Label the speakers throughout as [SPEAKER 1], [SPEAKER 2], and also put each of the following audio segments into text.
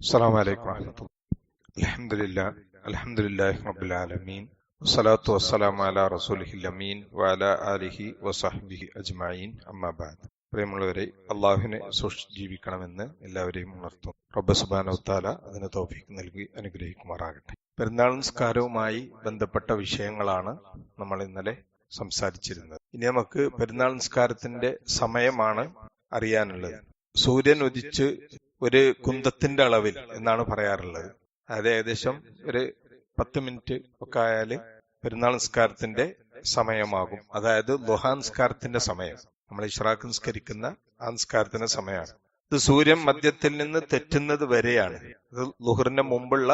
[SPEAKER 1] അസ്സലാമു അലൈക്കും വറഹ്മത്തുള്ളാഹി. അൽഹംദുലില്ലാഹി റബ്ബിൽ ആലമീൻ വസ്സലാത്തു വസ്സലാമു അലാ റസൂലിഹിൽ അമീൻ വഅലാ ആലിഹി വസഹ്ബിഹി അജ്മഈൻ. അമ്മാ ബഅദ്. പ്രിയമുള്ളവരെ, അള്ളാഹുവിനെ സൂക്ഷിച്ച് ജീവിക്കണമെന്ന് എല്ലാവരെയും ഉണർത്തും. റബ്ബ് സുബ്ഹാനഹു വതആല അതിന് തൗഫീഖ് നൽകി അനുഗ്രഹിക്കുമാറാകട്ടെ. പെരുന്നാൾ നിസ്കാരവുമായി ബന്ധപ്പെട്ട വിഷയങ്ങളാണ് നമ്മൾ ഇന്നലെ സംസാരിച്ചിരുന്നത്. ഇനി നമുക്ക് പെരുന്നാൾ നിസ്കാരത്തിന്റെ സമയമാണ് അറിയാനുള്ളത്. സൂര്യൻ ഉദിച്ച് ഒരു കുന്തത്തിന്റെ അളവിൽ എന്നാണ് പറയാറുള്ളത്. അത് ഏകദേശം ഒരു 10 മിനിറ്റ് ഒക്കെ ആയാല് പെരുന്നാൾ നിസ്കാരത്തിന്റെ സമയമാകും. അതായത് ളുഹാ നിസ്കാരത്തിന്റെ സമയം, നമ്മൾ ഇഷ്റാഖ് നിസ്കരിക്കുന്ന ആ നിസ്കാരത്തിന്റെ സമയമാണ്. ഇത് സൂര്യൻ മധ്യത്തിൽ നിന്ന് തെറ്റുന്നത് വരെയാണ്. ഇത് ളുഹറിന്റെ മുമ്പുള്ള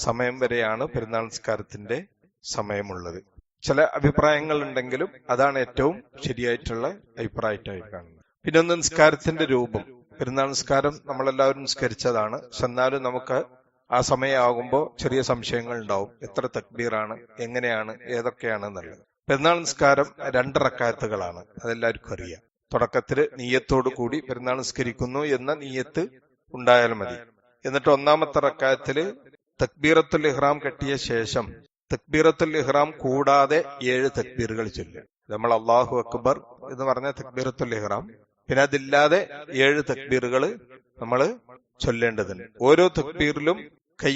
[SPEAKER 1] സമയം വരെയാണ് പെരുന്നാൾ നിസ്കാരത്തിന്റെ സമയമുള്ളത്. ചില അഭിപ്രായങ്ങൾ ഉണ്ടെങ്കിലും അതാണ് ഏറ്റവും ശരിയായിട്ടുള്ള അഭിപ്രായമായിട്ട് കാണുന്നത്. പിന്നെ ഒന്ന് നിസ്കാരത്തിന്റെ രൂപം. പെരുന്നാൾ നിസ്കാരം നമ്മളെല്ലാവരും നിസ്കരിച്ചതാണ്. എന്നാലും നമുക്ക് ആ സമയമാകുമ്പോൾ ചെറിയ സംശയങ്ങൾ ഉണ്ടാവും. എത്ര തക്ബീറാണ്, എങ്ങനെയാണ്, ഏതൊക്കെയാണ് എന്നുള്ളത്. പെരുന്നാൾ നിസ്കാരം 2 റക്അത്തുകളാണ്. അതെല്ലാവർക്കും അറിയാം. തുടക്കത്തില് നീയത്തോടു കൂടി പെരുന്നാൾ നിസ്കരിക്കുന്നു എന്ന നീയത്ത് ഉണ്ടായാൽ മതി. എന്നിട്ട് 1-ാമത്തെ റക്അത്തില് തക്ബീറത്തുൽ ഇഹ്റാം കെട്ടിയ ശേഷം തക്ബീറത്തുൽ ഇഹ്റാം കൂടാതെ 7 തക്ബീറുകൾ ചൊല്ലുക. നമ്മൾ അല്ലാഹു അക്ബർ എന്ന് പറഞ്ഞ തക്ബീറത്തുൽ ഇഹ്റാം, പിന്നെ അതില്ലാതെ 7 തക്ബീറുകൾ നമ്മൾ ചൊല്ലേണ്ടതുണ്ട്. ഓരോ തക്ബീറിലും കൈ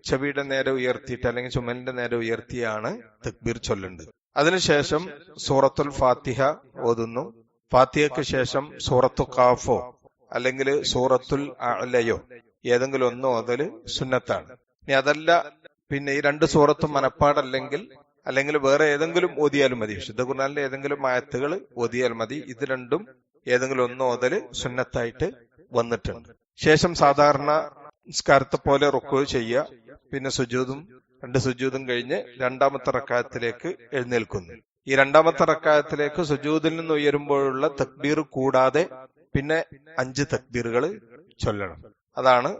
[SPEAKER 1] ചെവിയുടെ നേരെ ഉയർത്തിയിട്ട് അല്ലെങ്കിൽ ചുമലിന്റെ നേരെ ഉയർത്തിയാണ് തക്ബീർ ചൊല്ലേണ്ടത്. അതിനുശേഷം സൂറത്തുൽ ഫാത്തിഹ ഓതുന്നു. ഫാത്തിഹയ്ക്ക് ശേഷം സൂറത്തു ഖാഫോ അല്ലെങ്കിൽ സൂറത്തുൽ അഅലയോ ഏതെങ്കിലും ഒന്ന് ഓതല് സുന്നത്താണ്. ഇനി അതല്ല, പിന്നെ ഈ 2 സൂറത്തും അല്ലെങ്കിൽ വേറെ ഏതെങ്കിലും ഓതിയാലും മതി. വിശുദ്ധ ഖുർആനിലെ ഏതെങ്കിലും ആയത്തുകൾ ഓതിയാൽ മതി. ഇത് രണ്ടും ഏതെങ്കിലും ഒന്ന് ഓതല് സുന്നത്തായിട്ട് വന്നിട്ടുണ്ട്. ശേഷം സാധാരണ നിസ്കാരത്തെ പോലെ റുക്കൂ ചെയ്യുക. പിന്നെ സുജൂദും 2 സുജൂദും കഴിഞ്ഞ് 2-ാമത്തെ റക്അത്തിലേക്ക് എഴുന്നേൽക്കുന്നു. ഈ 2-ാമത്തെ റക്അത്തിലേക്ക് സുജൂദിൽ നിന്ന് ഉയരുമ്പോഴുള്ള തക്ബീർ കൂടാതെ പിന്നെ 5 തക്ബീറുകൾ ചൊല്ലണം. അതാണ്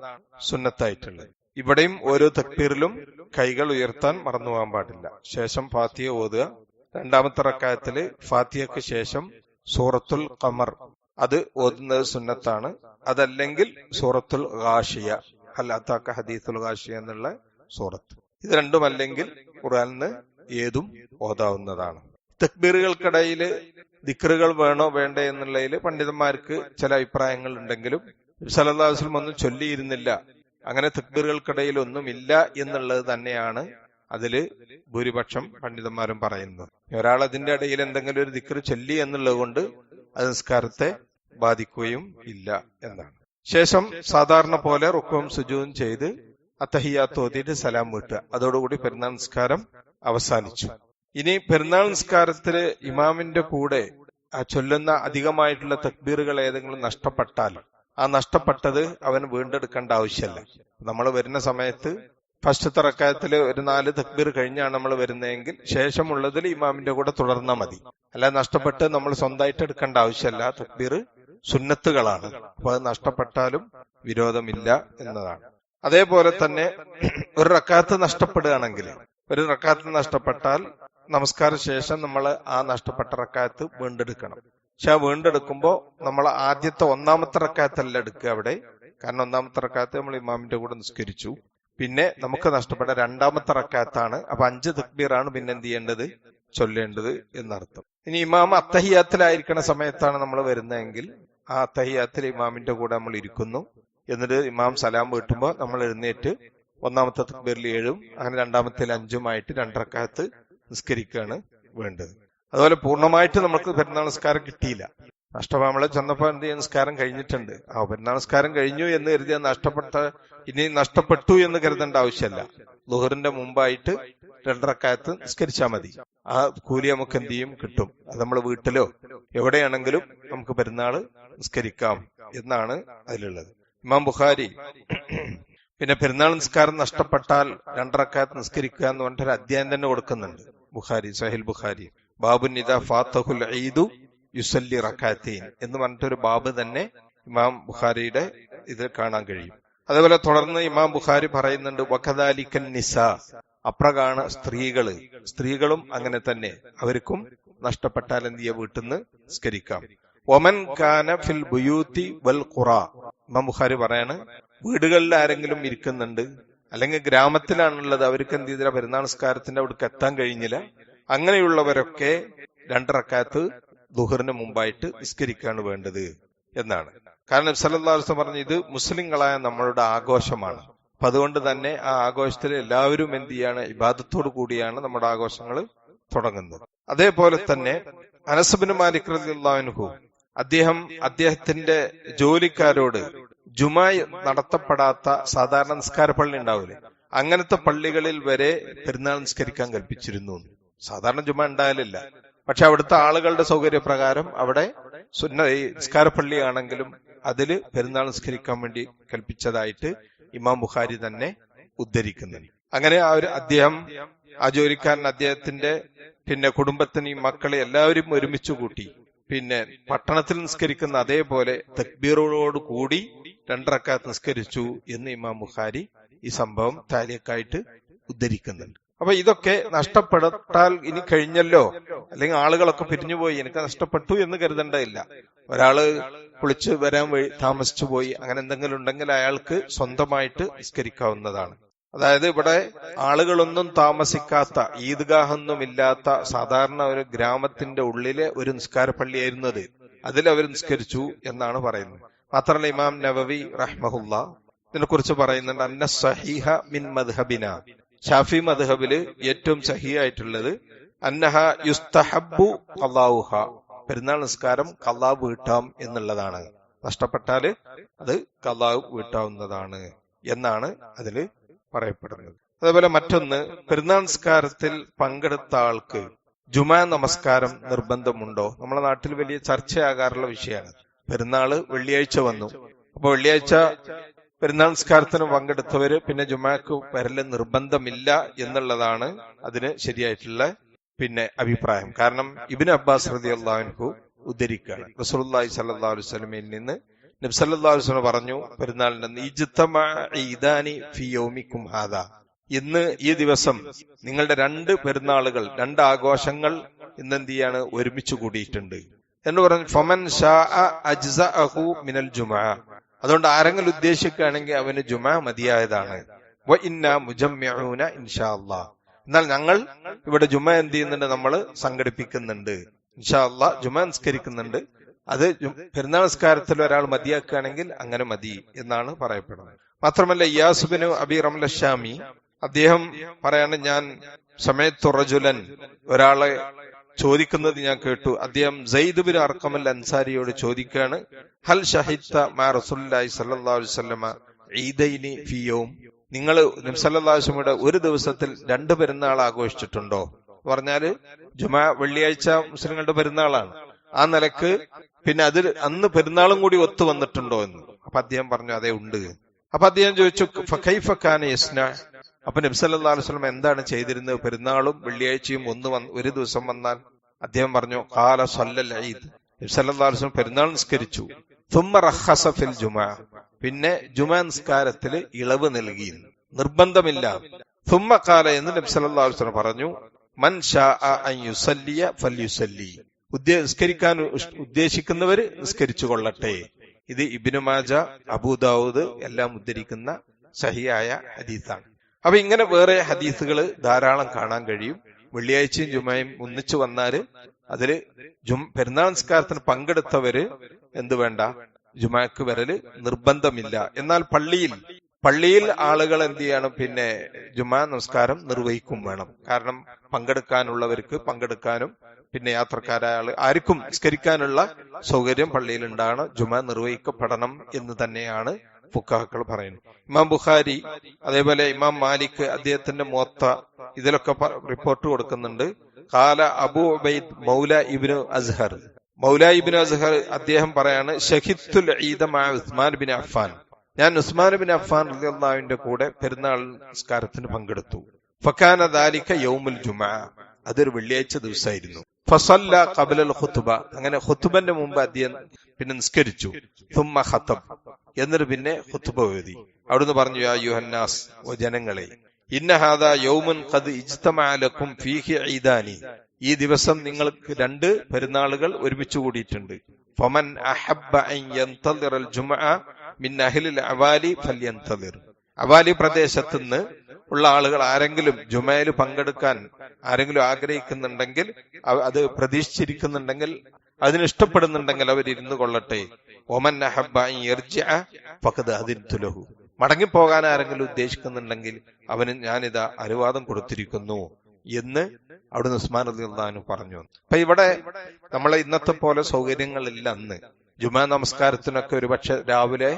[SPEAKER 1] സുന്നത്തായിട്ടുള്ളത്. ഇവിടെയും ഓരോ തക്ബീറിലും കൈകൾ ഉയർത്താൻ മറന്നുപോകാൻ പാടില്ല. ശേഷം ഫാത്തിഹ ഓതുക. 2-ാമത്തെ റക്അത്തില് ഫാത്തിഹയ്ക്ക് ശേഷം സൂറത്തുൽ ഖമർ അത് ഓതുന്നത് സുന്നത്താണ്. അതല്ലെങ്കിൽ സൂറത്തുൽ ഗാഷിയ, ഹൽ അതാക ഹദീസുൽ ഗാഷിയ എന്നുള്ള സൂറത്ത്. ഇത് രണ്ടുമല്ലെങ്കിൽ ഖുർആനിൽ ഏതും ഓതാവുന്നതാണ്. തക്ബീറുകൾക്കിടയിൽ ദിക്റുകൾ വേണോ വേണ്ടേ എന്നുള്ളതിൽ പണ്ഡിതന്മാർക്ക് ചില അഭിപ്രായങ്ങൾ ഉണ്ടെങ്കിലും സല്ലല്ലാഹു അലൈഹി വസല്ലം ഒന്നും ചൊല്ലിയിരുന്നില്ല. അങ്ങനെ തക്ബീറുകൾക്കിടയിൽ ഒന്നുമില്ല എന്നുള്ളത് തന്നെയാണ് അതില് ഭൂരിപക്ഷം പണ്ഡിതന്മാരും പറയുന്നത്. ഒരാൾ അതിന്റെ ഇടയിൽ എന്തെങ്കിലും ഒരു ദിക്ർ ചൊല്ലി എന്നുള്ളത് കൊണ്ട് അത് നിസ്കാരത്തെ ബാധിക്കുകയും ഇല്ല എന്നാണ്. ശേഷം സാധാരണ പോലെ റുക്കുവും സുജൂദും ചെയ്ത് അത്തഹിയ്യാത്ത് ഓതിയിട്ട് സലാം വീട്ടുക. അതോടുകൂടി പെരുന്നാൾ നിസ്കാരം അവസാനിച്ചു. ഇനി പെരുന്നാൾ നിസ്കാരത്തില് ഇമാമിന്റെ കൂടെ ആ ചൊല്ലുന്ന അധികമായിട്ടുള്ള തക്ബീറുകൾ ഏതെങ്കിലും നഷ്ടപ്പെട്ടാൽ ആ നഷ്ടപ്പെട്ടത് അവൻ വീണ്ടെടുക്കേണ്ട ആവശ്യമല്ല. നമ്മൾ വരുന്ന സമയത്ത് ഫസ്റ്റത്തെ റക്അത്തില് ഒരു 4 തക്ബീർ കഴിഞ്ഞാണ് നമ്മൾ വരുന്നതെങ്കിൽ ശേഷമുള്ളതിൽ ഇമാമിന്റെ കൂടെ തുടർന്നാൽ മതി. അല്ലാതെ നഷ്ടപ്പെട്ട് നമ്മൾ സ്വന്തമായിട്ട് എടുക്കേണ്ട ആവശ്യമല്ല. തക്ബീർ സുന്നത്തുകളാണ്. അപ്പൊ അത് നഷ്ടപ്പെട്ടാലും വിരോധമില്ല എന്നതാണ്. അതേപോലെ തന്നെ ഒരു റക്അത്ത് നഷ്ടപ്പെടുകയാണെങ്കിൽ, ഒരു റക്അത്ത് നഷ്ടപ്പെട്ടാൽ നമസ്കാര ശേഷം നമ്മൾ ആ നഷ്ടപ്പെട്ട റക്അത്ത് വീണ്ടെടുക്കണം. പക്ഷെ ആ വീണ്ടെടുക്കുമ്പോ നമ്മൾ ആദ്യത്തെ 1-ാമത്തെ റക്അത്തല്ല എടുക്കുക അവിടെ. കാരണം 1-ാമത്തെ റക്അത്ത് നമ്മൾ ഇമാമിന്റെ കൂടെ നിസ്കരിച്ചു. പിന്നെ നമുക്ക് നഷ്ടപ്പെട്ട 2-ാമത്തെ റക്അത്താണ്. അപ്പൊ 5 തക്ബീറാണ് പിന്നെ എന്ത് ചെയ്യേണ്ടത്, ചൊല്ലേണ്ടത് എന്നർത്ഥം. ഇനി ഇമാം അത്തഹിയ്യാത്തിലായിരിക്കുന്ന സമയത്താണ് നമ്മൾ വരുന്നതെങ്കിൽ ആ അത്തഹിയ്യാത്തിൽ ഇമാമിന്റെ കൂടെ നമ്മൾ ഇരിക്കുന്നു. എന്നിട്ട് ഇമാം സലാം വീട്ടുമ്പോൾ നമ്മൾ എഴുന്നേറ്റ് 1-ാമത്തെ തക്ബീറിൽ 7ഉം അങ്ങനെ 2-ാമത്തേൽ 5ഉമായിട്ട് 2 റക്അത്ത് നിസ്കരിക്കുകയാണ് വേണ്ടത്. അതുപോലെ പൂർണ്ണമായിട്ട് നമുക്ക് പെരുന്നാൾ നിസ്കാരം കിട്ടിയില്ല. നമ്മളെ ചെന്നപ്പോ എന്ത് ചെയ്യാൻ, നിസ്കാരം കഴിഞ്ഞിട്ടുണ്ട്. ആ പെരുന്നാൾ നിസ്കാരം കഴിഞ്ഞു എന്ന് കരുതിയാൽ ഇനി നഷ്ടപ്പെട്ടു എന്ന് കരുതേണ്ട ആവശ്യമല്ല. ളുഹറിന്റെ മുമ്പായിട്ട് 2 റക്അത്ത് നിസ്കരിച്ചാൽ മതി. ആ കൂലി നമുക്ക് എന്ത് ചെയ്യും, കിട്ടും. അത് നമ്മൾ വീട്ടിലോ എവിടെയാണെങ്കിലും നമുക്ക് പെരുന്നാൾ നിസ്കരിക്കാം എന്നാണ് അതിലുള്ളത്. ഇമാം ബുഖാരി പിന്നെ പെരുന്നാൾ നിസ്കാരം നഷ്ടപ്പെട്ടാൽ 2 റക്അത്ത് നിസ്കരിക്കുക എന്ന് പറഞ്ഞിട്ടൊരു അധ്യായം തന്നെ കൊടുക്കുന്നുണ്ട് ബുഖാരി, സഹീഹ് ബുഖാരി. ബാബുൻ ഇദാ ഫാതഹുൽ ഈദു യുസല്ലി റക്അത്തൈൻ എന്ന് പറഞ്ഞിട്ടൊരു ബാബ് തന്നെ ഇമാം ബുഖാരിയുടെ ഇത് കാണാൻ കഴിയും. അതേപോലെ തുടർന്ന് ഇമാം ബുഖാരി പറയുന്നുണ്ട് വകദാലിക്കൻ നിസാ, അപ്രകാണ സ്ത്രീകളും അങ്ങനെ തന്നെ, അവർക്കും നഷ്ടപ്പെട്ടാൽ എന്ത് ചെയ്യുക, വീട്ടിൽ നിന്ന് നിസ്കരിക്കാം. ഒമൻ കാന ഫിൽ ബുയൂത്തി വൽ ഖുറ, ഇമാം ബുഖാരി പറയാണ് വീടുകളിൽ ആരെങ്കിലും ഇരിക്കുന്നുണ്ട്, അല്ലെങ്കിൽ ഗ്രാമത്തിലാണുള്ളത്, അവർക്ക് എന്ത് ചെയ്തില്ല, പെരുന്നാൾ നിസ്കാരത്തിന്റെ അവിടേക്ക് എത്താൻ കഴിഞ്ഞില്ല, അങ്ങനെയുള്ളവരൊക്കെ 2 റക്അത്ത് ദുഹറിന് മുമ്പായിട്ട് നിസ്കരിക്കുകയാണ് വേണ്ടത് എന്നാണ്. കാരണം സല്ലല്ലാഹു അലൈഹി വസല്ലം പറഞ്ഞു, ഇത് മുസ്ലിങ്ങളായ നമ്മളുടെ ആഘോഷമാണ്. അപ്പൊ അതുകൊണ്ട് തന്നെ ആ ആഘോഷത്തിൽ എല്ലാവരും എന്ത് ചെയ്യാണ്, ഇബാദത്തോടു കൂടിയാണ് നമ്മുടെ ആഘോഷങ്ങൾ തുടങ്ങുന്നത്. അതേപോലെ തന്നെ അനസ് ഇബ്നു മാലിക് റളിയല്ലാഹു അൻഹു അദ്ദേഹത്തിന്റെ ജോലിക്കാരോട് ജുമാ നടത്തപ്പെടാത്ത സാധാരണ നിസ്കാര പള്ളി ഉണ്ടാവില്ലേ, അങ്ങനത്തെ പള്ളികളിൽ വരെ പെരുന്നാൾ നിസ്കരിക്കാൻ കൽപ്പിച്ചിരുന്നു. സാധാരണ ജുമാ ഉണ്ടായാലില്ല, പക്ഷെ അവിടുത്തെ ആളുകളുടെ സൗകര്യപ്രകാരം അവിടെ നിസ്കാര പള്ളി ആണെങ്കിലും അതില് പെരുന്നാൾ നിസ്കരിക്കാൻ വേണ്ടി കൽപ്പിച്ചതായിട്ട് ഇമാം ബുഖാരി തന്നെ ഉദ്ധരിക്കുന്നുണ്ട്. അങ്ങനെ ആ ജോലിക്കാരൻ അദ്ദേഹത്തിന്റെ പിന്നെ കുടുംബത്തിനെയും മക്കളെ എല്ലാവരും ഒരുമിച്ച് കൂട്ടി പിന്നെ പട്ടണത്തിൽ നിസ്കരിക്കുന്ന അതേപോലെ തക്ബീറോട് കൂടി 2 റക്അത്ത് നിസ്കരിച്ചു എന്ന് ഇമാം ബുഖാരി ഈ സംഭവം താലിക്കായിട്ട് ഉദ്ധരിക്കുന്നുണ്ട്. അപ്പൊ ഇതൊക്കെ നഷ്ടപ്പെട്ടാൽ ഇനി കഴിഞ്ഞല്ലോ, അല്ലെങ്കിൽ ആളുകളൊക്കെ പിരിഞ്ഞുപോയി, എനിക്ക് നഷ്ടപ്പെട്ടു എന്ന് കരുതേണ്ടതില്ല. ഒരാള് കുളിച്ച് വരാൻ താമസിച്ചു പോയി, അങ്ങനെ എന്തെങ്കിലും ഉണ്ടെങ്കിൽ അയാൾക്ക് സ്വന്തമായിട്ട് നിസ്കരിക്കാവുന്നതാണ്. അതായത് ഇവിടെ ആളുകളൊന്നും താമസിക്കാത്ത, ഈദ്ഗാഹൊന്നും ഇല്ലാത്ത സാധാരണ ഒരു ഗ്രാമത്തിന്റെ ഉള്ളിലെ ഒരു നിസ്കാര പള്ളിയായിരുന്നു അത്. അതിൽ അവർ നിസ്കരിച്ചു എന്നാണ് പറയുന്നത്. മാത്രമല്ല ഇമാം നവവി റഹ്മഹുല്ല ഇതിനെ കുറിച്ച് പറയുന്നുണ്ട്, അന്ന സഹീഹ മിൻ മദ്ഹബിന, ഷാഫി മദ്ഹബില് ഏറ്റവും സഹീഹായിട്ടുള്ളത് അന്നഹ യുസ്തഹബ്ബു ഖളാഉഹ, പെരുന്നാൾ നിസ്കാരം ഖളാ വീട്ടാം എന്നുള്ളതാണ്. നഷ്ടപ്പെട്ടാല് അത് ഖളാ വീട്ടാവുന്നതാണ് എന്നാണ് അതില് പറയപ്പെടുന്നത്. അതേപോലെ മറ്റൊന്ന്, പെരുന്നാൾ നിസ്കാരത്തിൽ പങ്കെടുത്ത ആൾക്ക് ജുമാ നമസ്കാരം നിർബന്ധമുണ്ടോ? നമ്മുടെ നാട്ടിൽ വലിയ ചർച്ചയാകാറുള്ള വിഷയമാണ്. പെരുന്നാള് വെള്ളിയാഴ്ച വന്നു, അപ്പൊ വെള്ളിയാഴ്ച പെരുന്നാൾ നിസ്കാരത്തിന് പങ്കെടുത്തവര് പിന്നെ ജുമാക്ക് വരല് നിർബന്ധമില്ല എന്നുള്ളതാണ് അതിന് ശരിയായിട്ടുള്ള അഭിപ്രായം. കാരണം ഇബ്നു അബ്ബാസ് റളിയല്ലാഹു അൻഹു ഉദ്ധരിക്കുകയാണ്, റസൂലുള്ളാഹി സ്വല്ലല്ലാഹു അലൈഹി വസല്ലമയിൽ നിന്ന് നബി സല്ലല്ലാഹു അലൈഹി വസല്ലം പറഞ്ഞു, പെരുന്നാളിന്റെ ഇജ്തമഅ ഈദാനി ഫീ യൗമിക്കും ഹാദാ, ഇന്ന് ഈ ദിവസം നിങ്ങളുടെ 2 പെരുന്നാളുകൾ, 2 ആഘോഷങ്ങൾ ഇന്ന് എന്ത് ചെയ്യാണ്, ഒരുമിച്ച് കൂടിയിട്ടുണ്ട് എന്ന് പറഞ്ഞു. ഫമൻ ശാഅ അജ്സഅഹു മിനൽ ജുമുഅ, അതുകൊണ്ട് ആരെങ്കിലും ഉദ്ദേശിക്കുകയാണെങ്കിൽ അവന് ജുമാ മതിയായതാണ്. വ ഇന്നാ മുജമ്മിഊന ഇൻഷാ അല്ലാഹ്, എന്നാൽ ഞങ്ങൾ ഇവിടെ ജുമാ എന്ത് ചെയ്യുന്നുണ്ട്, നമ്മൾ സംഘടിപ്പിക്കുന്നുണ്ട്, ഇൻഷാ അല്ലാഹ് ജുമാ നിസ്കരിക്കുന്നുണ്ട്. അത് പെരുന്നാൾ നിസ്കാരത്തിൽ ഒരാൾ മതിയാക്കുകയാണെങ്കിൽ അങ്ങനെ മതി എന്നാണ് പറയപ്പെടുന്നത്. മാത്രമല്ല ഇയാസ് ഇബ്നു അബി റംല ഷാമി അദ്ദേഹം പറയാണ്, ഞാൻ സമയത്തു റജുലൻ, ഒരാളെ ചോദിക്കുന്നത് ഞാൻ കേട്ടു. അദ്ദേഹം സെയ്ദ് ബിൻ അർഖം അൻസാരിയോട് ചോദിക്കുകയാണ്, ഹൽ ഷഹിദ്ത മാ റസൂലുള്ളാഹി സ്വല്ലല്ലാഹു അലൈഹി വസല്ലമ ഈദൈനി ഫീ യൗം, നിങ്ങൾ നബി സല്ലല്ലാഹു അലൈഹി വസല്ലമയുടെ ഒരു ദിവസത്തിൽ 2 പെരുന്നാൾ ആഘോഷിച്ചിട്ടുണ്ടോ? പറഞ്ഞാല് ജുമാ വെള്ളിയാഴ്ച മുസ്ലിങ്ങളുടെ പെരുന്നാളാണ്, ആ നിലക്ക് പിന്നെ അതിൽ അന്ന് പെരുന്നാളും കൂടി ഒത്തു വന്നിട്ടുണ്ടോ എന്ന്. അപ്പൊ അദ്ദേഹം പറഞ്ഞു അതെ ഉണ്ട്. അപ്പൊ അദ്ദേഹം ചോദിച്ചു, ഫകൈഫ കാന യസ്ന, അപ്പൊ നബി സല്ലല്ലാഹു അലൈഹി വസല്ലം എന്താണ് ചെയ്തിരുന്നത്, പെരുന്നാളും വെള്ളിയാഴ്ചയും ഒരു ദിവസം വന്നാൽ? അദ്ദേഹം പറഞ്ഞു, ഖാല സല്ലൽ ഈദ്, നബി സല്ലല്ലാഹു അലൈഹി വസല്ലം പെരുന്നാൾ നിസ്കരിച്ചു. തുമ്മ റഖസ ഫിൽ ജുമാ, പിന്നെ ജുമാ നിസ്കാരത്തിൽ ഇളവ് നൽകി, നിർബന്ധമില്ല. തുമ്മ ഖാല, എന്ന് നബി സല്ലല്ലാഹു അലൈഹി വസല്ലം പറഞ്ഞു, മൻ ശാഅ അൻ യുസല്ലിയ ഫൽയുസല്ലി, നിസ്കരിക്കാൻ ഉദ്ദേശിക്കുന്നവര് നിസ്കരിച്ചു കൊള്ളട്ടെ. ഇത് ഇബ്നു മാജ, അബൂദാവൂദ് എല്ലാം ഉദ്ധരിക്കുന്ന സഹിയായ ഹദീസാണ്. അപ്പൊ ഇങ്ങനെ വേറെ ഹദീസുകൾ ധാരാളം കാണാൻ കഴിയും. വെള്ളിയാഴ്ചയും ജുമയും ഒന്നിച്ചു വന്നാല് അതില് പെരുന്നാൾ നിസ്കാരത്തിന് പങ്കെടുത്തവര് എന്ത് വേണ്ട, ജുമാക്ക് വരല് നിർബന്ധമില്ല. എന്നാൽ പള്ളിയിൽ ആളുകൾ എന്ത് ചെയ്യണം, ജുമാ നമസ്കാരം നിർവഹിക്കും വേണം. കാരണം പങ്കെടുക്കാനുള്ളവർക്ക് പങ്കെടുക്കാനും പിന്നെ യാത്രക്കാരായ ആർക്കും നിസ്കരിക്കാനുള്ള സൗകര്യം പള്ളിയിൽ ഉണ്ടാകണം, ജുമാ നിർവഹിക്കപ്പെടണം എന്ന് തന്നെയാണ് ഫുഖാക്കൾ പറയുന്നത്. ഇമാം ബുഖാരി അതേപോലെ ഇമാം മാലിക് അദ്ദേഹത്തിന്റെ മുവത്ത ഇതിലൊക്കെ റിപ്പോർട്ട് കൊടുക്കുന്നുണ്ട്. ഖാല അബൂ ഉബൈദ് മൗല ഇബ്നു അസ്ഹർ അദ്ദേഹം പറയാണ്, ഷഹിദ്തുൽ ഈദ മഅ ഉസ്മാൻ ബിൻ അഫ്ഫാൻ, ഞാൻ ഉസ്മാൻ ബിൻ അഫ്ഫാൻ റളിയല്ലാഹു അൻഹുവിന്റെ കൂടെ പെരുന്നാൾ നിസ്കാരത്തിന് പങ്കെടുത്തു. ഫകാന ദാലിക യൗമുൽ ജുമുഅ, അതൊരു വെള്ളിയാഴ്ച ദിവസമായിരുന്നു. ഫസല്ല ഖബലൽ ഖുത്ബ, അങ്ങനെ ഖുത്ബന്റെ മുമ്പ് അദ്ദേഹം പിന്നെ നിസ്കരിച്ചു. തുമ്മ ഖതബ, എന്നിട്ട് പിന്നെ ഖുത്ബ ഓതി. അവിടുന്ന് പറഞ്ഞു, യാ അയ്യുഹന്നാസ്, ഓ ജനങ്ങളെ, ഇന്ന ഹാദാ യൗമുൻ ഖദ് ഇജ്തമഅ ലക്കും ഫീഹി ഈദാനി, ഈ ദിവസം നിങ്ങൾക്ക് 2 പെരുന്നാളുകൾ ഒരുമിച്ച് കൂടിയിട്ടുണ്ട്. ഫമൻ അഹബ്ബ അൻ യന്തളിറൽ ജുമുഅ മിൻ അഹ്ലിൽ അവാലി ഫല്യന്തദിർ. അവാലി പ്രദേശത്ത് നിന്ന് ഉള്ള ആളുകൾ ആരെങ്കിലും ജുമയിൽ പങ്കെടുക്കാൻ ആരെങ്കിലും ആഗ്രഹിക്കുന്നുണ്ടെങ്കിൽ, അത് പ്രതീക്ഷിച്ചിരിക്കുന്നുണ്ടെങ്കിൽ, അതിനിഷ്ടപ്പെടുന്നുണ്ടെങ്കിൽ അവരിരുന്നു കൊള്ളട്ടെ. ഒമൻ അഹബ്ബ അൻ യർജിഅ ഫഖദ് അദിൻതു ലഹു. മടങ്ങിപ്പോകാൻ ആരെങ്കിലും ഉദ്ദേശിക്കുന്നുണ്ടെങ്കിൽ അവന് ഞാനിതാ അനുവാദം കൊടുത്തിരിക്കുന്നു എന്ന് അവിടുന്ന് ഉസ്മാൻ റളിയല്ലാഹു അൻഹു പറഞ്ഞു. അപ്പൊ ഇവിടെ നമ്മളെ ഇന്നത്തെ പോലെ സൗകര്യങ്ങളില്ല. അന്ന് ജുമാ നമസ്കാരത്തിനൊക്കെ ഒരുപക്ഷെ രാവിലെ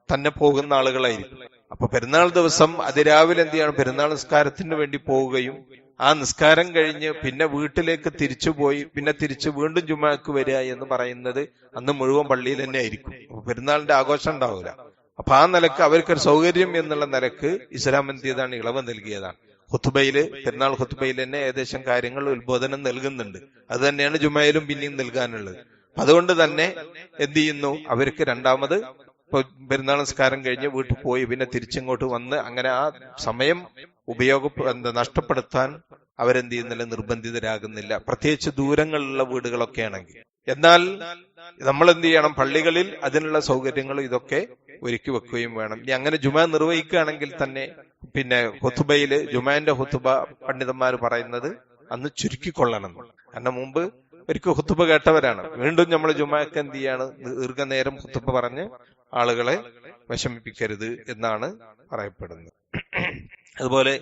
[SPEAKER 1] തന്നെ പോകുന്ന ആളുകളായിരിക്കും. അപ്പൊ പെരുന്നാൾ ദിവസം അതിരാവിലെ എന്ത് ചെയ്യണം, പെരുന്നാൾ നിസ്കാരത്തിന് വേണ്ടി പോവുകയും ആ നിസ്കാരം കഴിഞ്ഞ് പിന്നെ വീട്ടിലേക്ക് തിരിച്ചുപോയി പിന്നെ തിരിച്ച് വീണ്ടും ജുമാക്ക് വരിക എന്ന് പറയുന്നത് അന്ന് മുഴുവൻ പള്ളിയിൽ തന്നെ ആയിരിക്കും. അപ്പൊ പെരുന്നാളിന്റെ ആഘോഷം ഉണ്ടാവില്ല. അപ്പൊ ആ നിലക്ക് അവർക്കൊരു സൗകര്യം എന്നുള്ള നിലക്ക് ഇസ്ലാം എന്ത് ചെയ്താണ്, ഇളവ് നൽകിയതാണ്. ഖുത്ബയില്, പെരുന്നാൾ ഖുത്ബയിൽ തന്നെ ഏകദേശം കാര്യങ്ങൾ ഉത്ബോധനം നൽകുന്നുണ്ട്. അത് തന്നെയാണ് ജുമയിലും പിന്നെയും നൽകാനുള്ളത്. അതുകൊണ്ട് തന്നെ എന്ത് ചെയ്യുന്നു, അവർക്ക് രണ്ടാമത് ഇപ്പൊ പെരുന്നാൾ നിസ്കാരം കഴിഞ്ഞ് വീട്ടിൽ പോയി പിന്നെ തിരിച്ചിങ്ങോട്ട് വന്ന് അങ്ങനെ ആ സമയം നഷ്ടപ്പെടുത്താൻ അവരെന്ത് ചെയ്യുന്നില്ല, നിർബന്ധിതരാകുന്നില്ല. പ്രത്യേകിച്ച് ദൂരങ്ങളിലുള്ള വീടുകളൊക്കെ ആണെങ്കിൽ. എന്നാൽ നമ്മൾ എന്ത് ചെയ്യണം, പള്ളികളിൽ അതിനുള്ള സൗകര്യങ്ങൾ ഇതൊക്കെ ഒരുക്കി വെക്കുകയും വേണം. ഇനി അങ്ങനെ ജുമാ നിർവഹിക്കുകയാണെങ്കിൽ തന്നെ പിന്നെ ഹുതുബയില്, ജുമാന്റെ ഹുതുബ പണ്ഡിതന്മാർ പറയുന്നത് അന്ന് ചുരുക്കിക്കൊള്ളണം. കാരണം മുമ്പ് ഒരിക്കൽ ഹുതുബ കേട്ടവരാണ്. വീണ്ടും നമ്മൾ ജുമാക്ക് എന്ത് ചെയ്യാണ്, ദീർഘനേരം ഹുതുബ പറഞ്ഞ് ആളുകളെ വിഷമിപ്പിക്കരുത് എന്നാണ് പറയപ്പെടുന്നത്. അതുപോലെ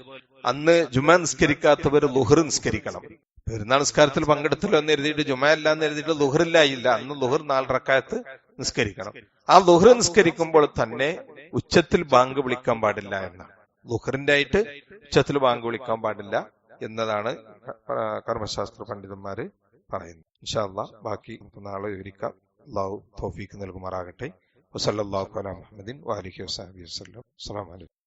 [SPEAKER 1] അന്ന് ജുമാ നിസ്കരിക്കാത്തവർ ലുഹർ നിസ്കരിക്കണം. പെരുന്നാൾ നിസ്കാരത്തിൽ പങ്കെടുത്തല്ലോ എന്ന് എഴുതിയിട്ട് ജുമാ അല്ല എന്ന് എഴുതിയിട്ട് ലുഹറില്ലായില്ല. അന്ന് ലുഹർ 4 റക്അത്ത് നിസ്കരിക്കണം. ആ ലുഹർ നിസ്കരിക്കുമ്പോൾ തന്നെ ഉച്ചത്തിൽ ബാങ്ക് വിളിക്കാൻ പാടില്ല എന്നാണ്. ലുഹറിന്റെ ആയിട്ട് ഉച്ചത്തിൽ ബാങ്ക് വിളിക്കാൻ പാടില്ല എന്നതാണ് കർമ്മശാസ്ത്ര പണ്ഡിതന്മാര് പറയുന്നത്. ഇൻഷാ അല്ലാഹ് ബാക്കി നാളെ വിവരിക്കാം. അല്ലാഹു തൗഫീഖ് നൽകുമാറാകട്ടെ. വസല്ലല്ലാഹു അലാ മുഹമ്മദിൻ വഅലിഹി വസഹ്ബിഹി വസല്ലം. അസ്സലാമു അലൈക്കും.